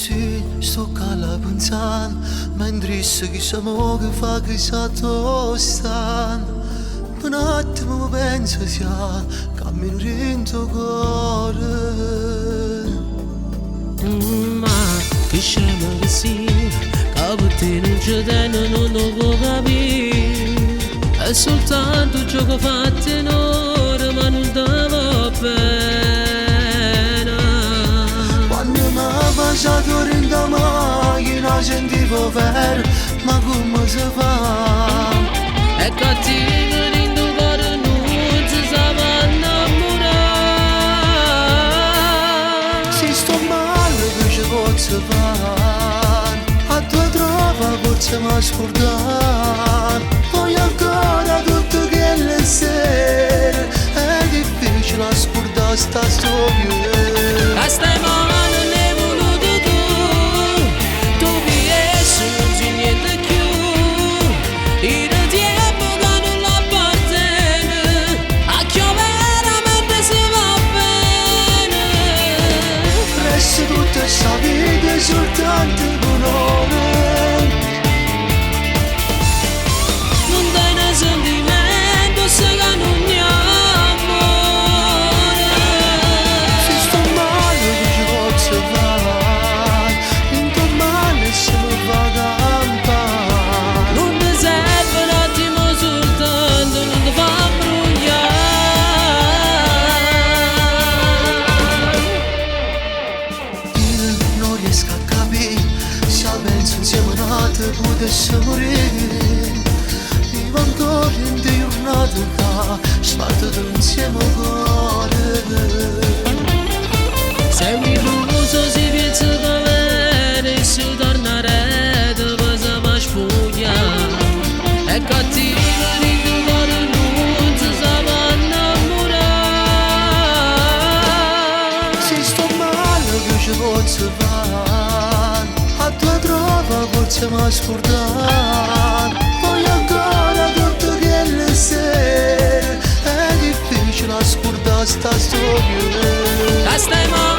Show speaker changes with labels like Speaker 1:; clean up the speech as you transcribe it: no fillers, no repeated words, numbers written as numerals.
Speaker 1: Sì, sto cala pensando, mentre chissà mo che fa chissà tostan. Un attimo penso sia, cammino dentro cuore.
Speaker 2: Ma che scema che sia, che non ci danno non lo può capire. È soltanto gioco fatto in ora, ma non dava pena.
Speaker 1: Quando mi ha baciato in da macchina sentivo vero, ma come si fa?
Speaker 2: È cattivo in tuo cuore non si sa innamorare.
Speaker 1: Se sto male che ci posso fare, a tua trova forse mi scordare. Poi ancora tutte quelle sere, è difficile scordare sta storia.
Speaker 2: A stai male non è voluto tu vieni non c'è niente più. Il tempo che non l'appartiene, a chi veramente si va bene.
Speaker 1: Resta tutta sta vita soltanto con nome.
Speaker 2: Non dai ne sentimento se che non ne amore.
Speaker 1: Se sto male che ci posso fare, in tuo male se mi va campare.
Speaker 2: Non ti serve un attimo soltanto, non ti fa brugliare.
Speaker 1: Io non riesco a capire, se penso insieme a te potessi morire. Vivo ancora in te giornate che sparto insieme al cuore.
Speaker 2: Se un illuso si piazza da bene, se tornerete poi si va a sfogliare. È cattivo in tuo cuore non si sa innamorare.
Speaker 1: Se sto male che ci posso fare, a tua trova forse mi scordare. Poi ancora tutte quelle sere, è difficile scordare sta storia.
Speaker 2: Stai male